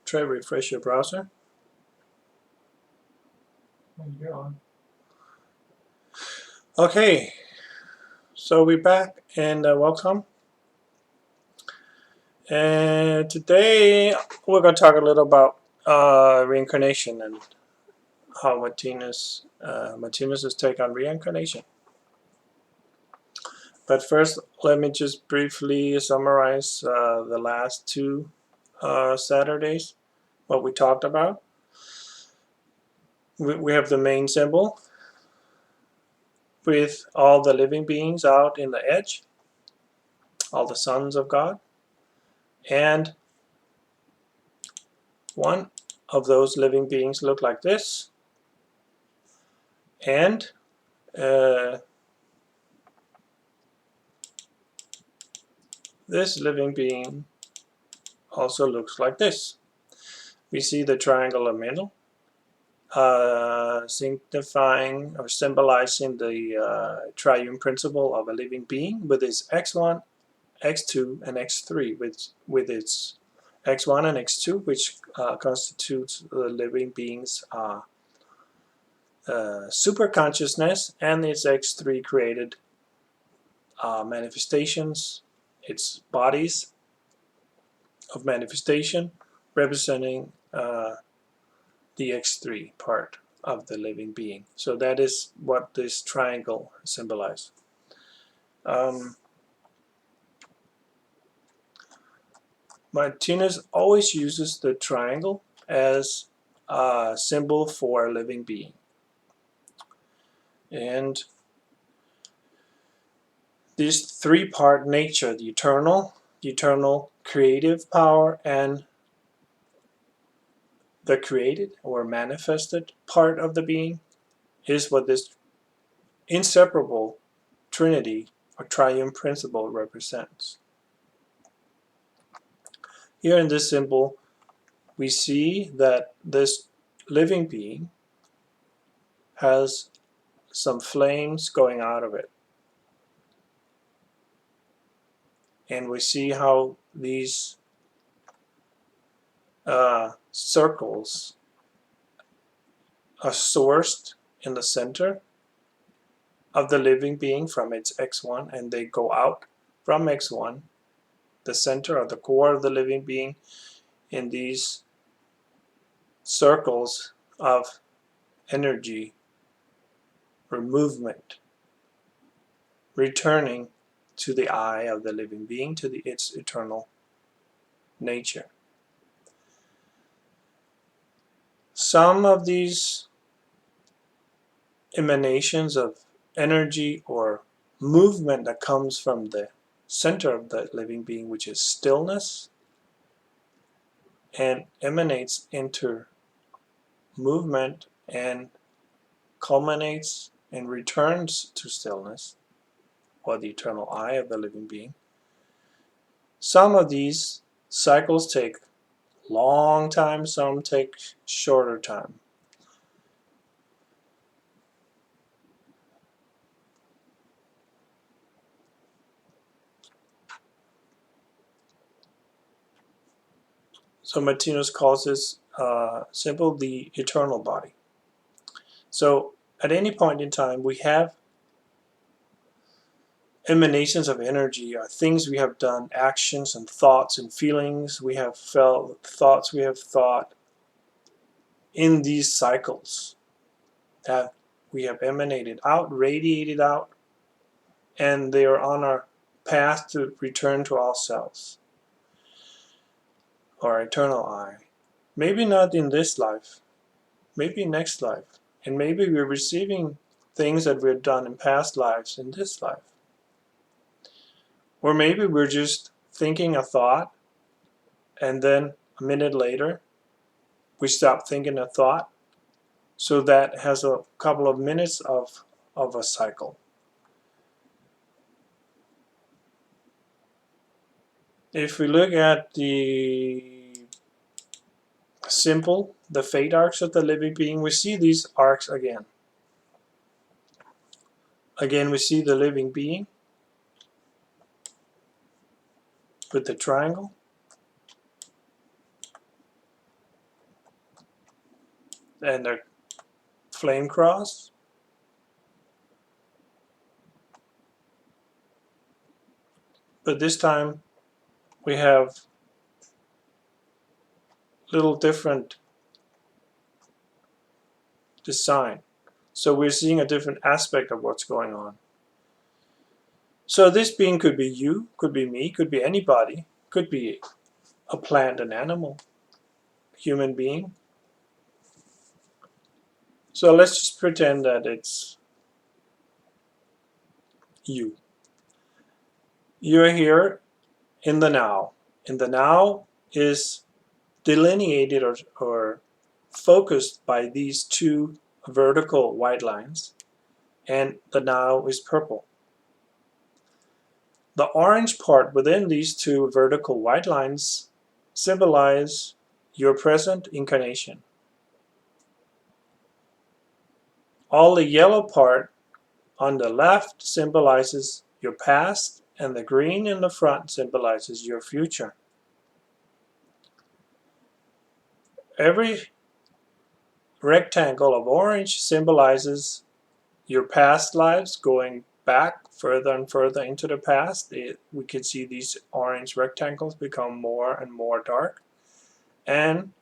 try refresh your browser. You're on. Okay, so we're back and welcome. And today we're going to talk a little about reincarnation and how Martinez's take on reincarnation. But first, let me just briefly summarize the last two Saturdays, what we talked about. We have the main symbol with all the living beings out in the edge, all the sons of God, and one of those living beings look like this, and this living being also looks like this. We see the triangle in the middle, signifying or symbolizing the triune principle of a living being with its x1, x2, and x3, with its x1 and x2, which constitutes the living being's super consciousness, and its x3 created manifestations, its bodies of manifestation, representing the x3 part of the living being. So that is what this triangle symbolizes. Martinez always uses the triangle as a symbol for a living being. And this three-part nature, the eternal creative power, and the created or manifested part of the being, is what this inseparable trinity or triune principle represents. Here in this symbol, we see that this living being has some flames going out of it. And we see how these circles are sourced in the center of the living being from its x1, and they go out from x1, the center or the core of the living being, in these circles of energy or movement, returning to the I of the living being, to its eternal nature. Some of these emanations of energy or movement that comes from the center of the living being, which is stillness, and emanates into movement and culminates and returns to stillness, or the eternal I of the living being. Some of these cycles take long time, some take shorter time. So Martinez calls this symbol the eternal body. So at any point in time, we have emanations of energy, or things we have done, actions and thoughts and feelings we have felt, thoughts we have thought, in these cycles that we have emanated out, radiated out, and they are on our path to return to ourselves, our eternal I. Maybe not in this life, maybe next life, and maybe we're receiving things that we've done in past lives in this life. Or maybe we're just thinking a thought, and then a minute later we stop thinking a thought. So that has a couple of minutes of a cycle. If we look at the symbol, the fate arcs of the living being, we see these arcs again. Again, we see the living being with the triangle. and a flame cross. But this time we have little different design. So we're seeing a different aspect of what's going on. So this being could be you, could be me, could be anybody, could be a plant, an animal, human being. So let's just pretend that it's you. You're here in the now. And the now is delineated or focused by these two vertical white lines, and the now is purple. The orange part within these two vertical white lines symbolize your present incarnation. All the yellow part on the left symbolizes your past, and the green in the front symbolizes your future. Every rectangle of orange symbolizes your past lives, going back further and further into the past. We can see these orange rectangles become more and more dark, and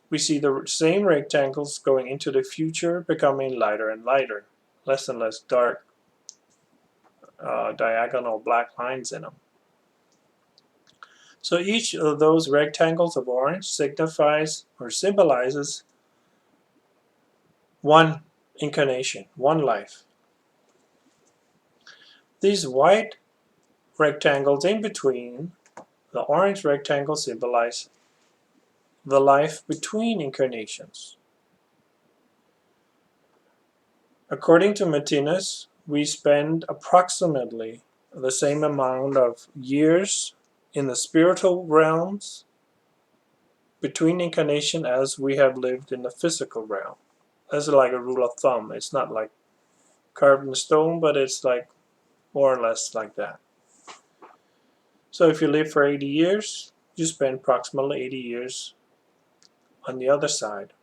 we see the same rectangles going into the future, becoming lighter and lighter, less and less dark, diagonal black lines in them. So each of those rectangles of orange signifies or symbolizes one incarnation, one life. These white rectangles in between the orange rectangle symbolize the life between incarnations. According to Martinez, we spend approximately the same amount of years in the spiritual realms between incarnation as we have lived in the physical realm. That's like a rule of thumb. It's not like carved in stone, but it's like more or less like that. So if you live for 80 years, you spend approximately 80 years on the other side.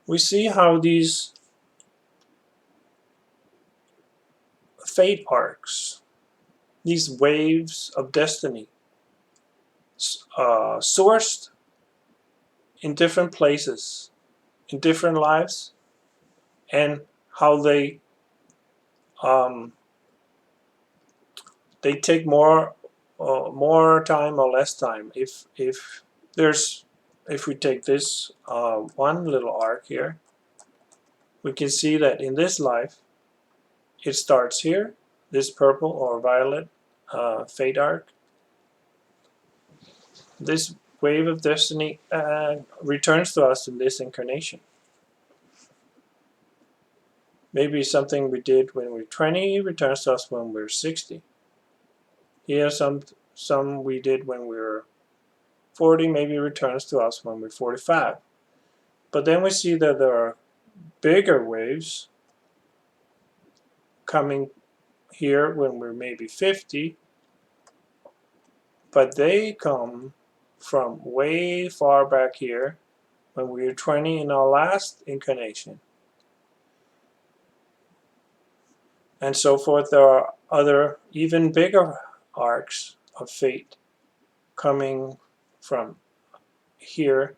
We see how these fate arcs, these waves of destiny, sourced in different places, in different lives, and how they take more time or less time. If we take this one little arc here, we can see that in this life it starts here, this purple or violet fate arc. This wave of destiny returns to us in this incarnation. Maybe something we did when we were 20 returns to us when we're 60. Here some we did when we were 40 maybe returns to us when we're 45. But then we see that there are bigger waves coming here when we're maybe 50, but they come from way far back here when we were 20 in our last incarnation. And so forth. There are other even bigger arcs of fate coming from here,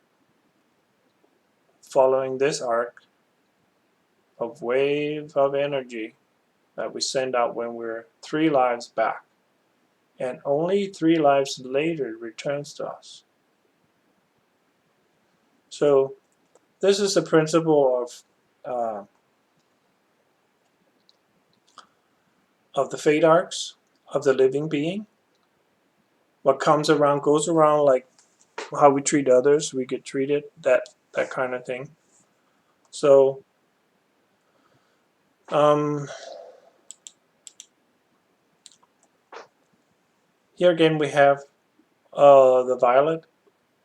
following this arc of wave of energy that we send out when we're 3 lives back, and only 3 lives later it returns to us. So this is the principle of the fate arcs of the living being. What comes around goes around, like how we treat others, we get treated, that kind of thing. So here again we have the violet,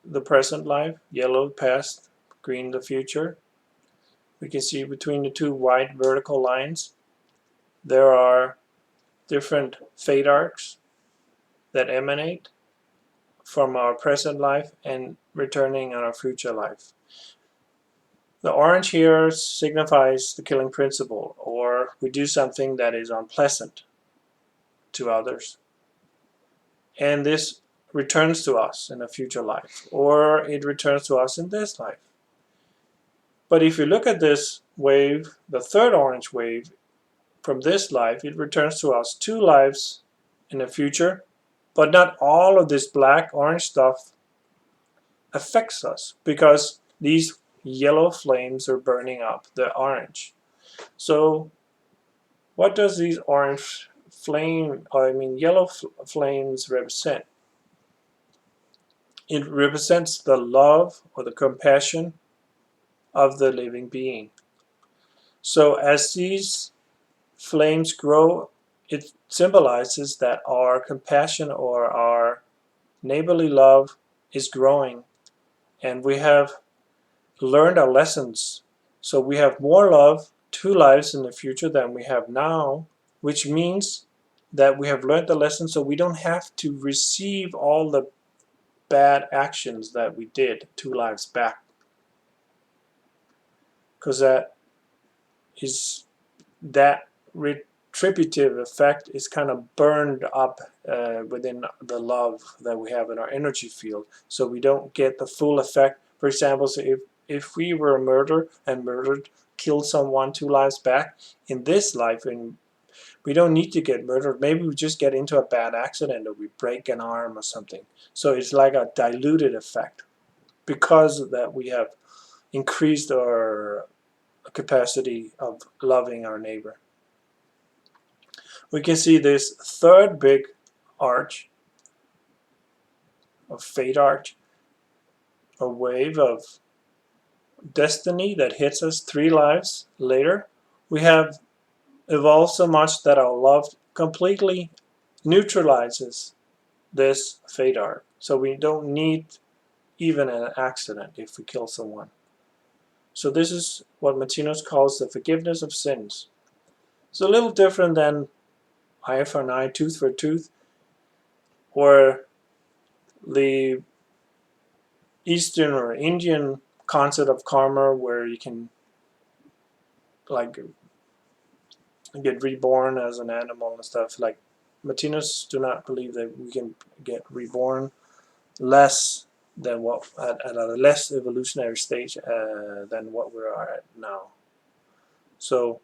the present life, yellow past, green the future. We can see between the 2 white vertical lines there are different fate arcs that emanate from our present life and returning on our future life. The orange here signifies the killing principle, or we do something that is unpleasant to others. And this returns to us in a future life, or it returns to us in this life. But if you look at this wave, the third orange wave, from this life, it returns to us 2 lives in the future, but not all of this black orange stuff affects us because these yellow flames are burning up the orange. So what does these orange yellow flames represent? It represents the love or the compassion of the living being. So as these flames grow, it symbolizes that our compassion or our neighborly love is growing, and we have learned our lessons. So we have more love 2 lives in the future than we have now, which means that we have learned the lesson, so we don't have to receive all the bad actions that we did 2 lives back, because that retributive effect is kind of burned up within the love that we have in our energy field, so we don't get the full effect. For example, so if we were a murderer and killed someone 2 lives back, in this life, and we don't need to get murdered, maybe we just get into a bad accident or we break an arm or something. So it's like a diluted effect because of that we have increased our capacity of loving our neighbor. We can see this third big arch, of fate arch, a wave of destiny that hits us 3 lives later. We have evolved so much that our love completely neutralizes this fate arc. So we don't need even an accident if we kill someone. So this is what Martinez calls the forgiveness of sins. It's a little different than eye for an eye, tooth for a tooth, or the Eastern or Indian concept of karma, where you can like get reborn as an animal and stuff. Like Martinez do not believe that we can get reborn less than what at a less evolutionary stage than what we are at now. So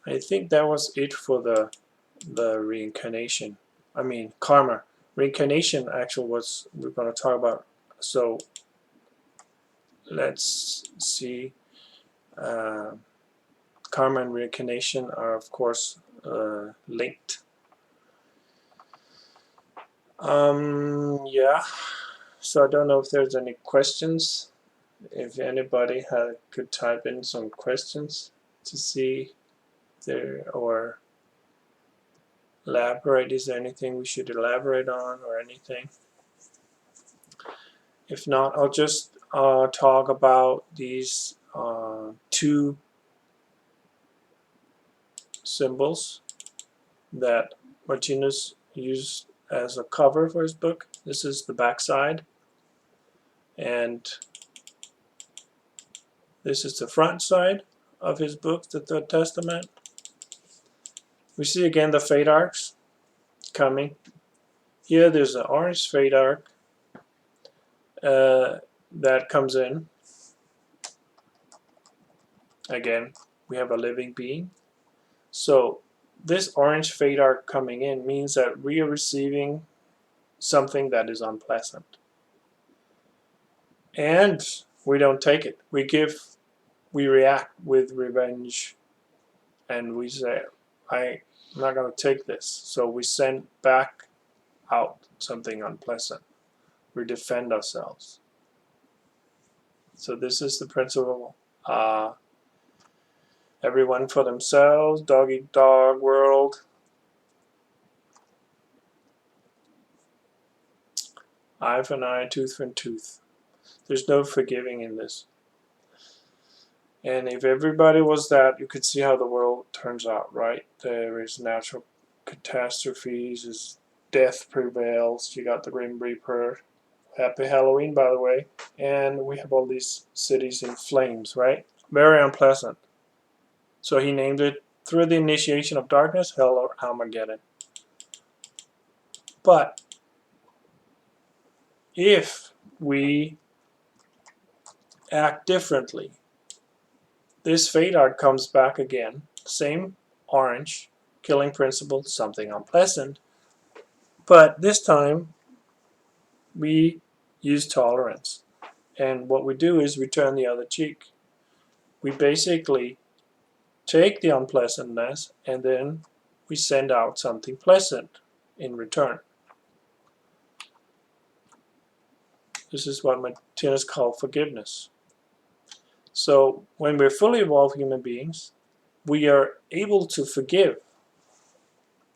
I think that was it for the reincarnation. I mean karma. Reincarnation actually was we're going to talk about. So let's see. Karma and reincarnation are of course linked. Yeah. So I don't know if there's any questions. If anybody could type in some questions to see there, or elaborate. Is there anything we should elaborate on or anything? If not, I'll just talk about these 2 symbols that Martinez used as a cover for his book. This is the back side, and this is the front side of his book, the Third Testament. We see again the fate arcs coming. Here there's an orange fate arc that comes in. Again, we have a living being. So this orange fate arc coming in means that we are receiving something that is unpleasant. And we don't take it. We react with revenge, and we say, I'm not going to take this. So we send back out something unpleasant. We defend ourselves. So this is the principle. Everyone for themselves, dog eat dog world. Eye for an eye, tooth for a tooth. There's no forgiving in this. And if everybody was that, you could see how the world turns out, right? There is natural catastrophes as death prevails. You got the Grim Reaper. Happy Halloween, by the way. And we have all these cities in flames, right? Very unpleasant. So he named it Through the Initiation of Darkness, Hell or Armageddon. But if we act differently, this fate art comes back again. Same orange, killing principle, something unpleasant. But this time we use tolerance. And what we do is we turn the other cheek. We basically take the unpleasantness and then we send out something pleasant in return. This is what Martinez called forgiveness. So when we're fully evolved human beings, we are able to forgive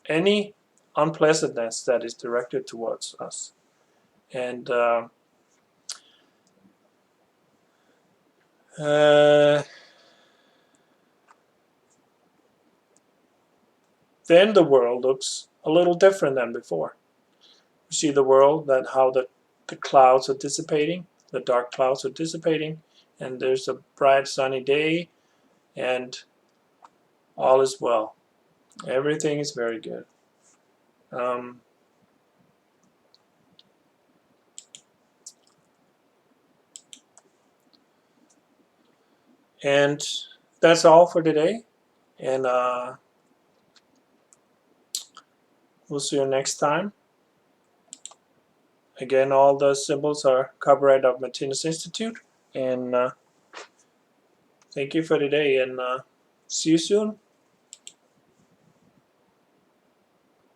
any unpleasantness that is directed towards us. And then the world looks a little different than before. You see the world, that how the clouds are dissipating, the dark clouds are dissipating, and there's a bright sunny day, and all is well. Everything is very good. And that's all for today. And we'll see you next time. Again, all the symbols are copyright of Martinez Institute. And thank you for today, and see you soon.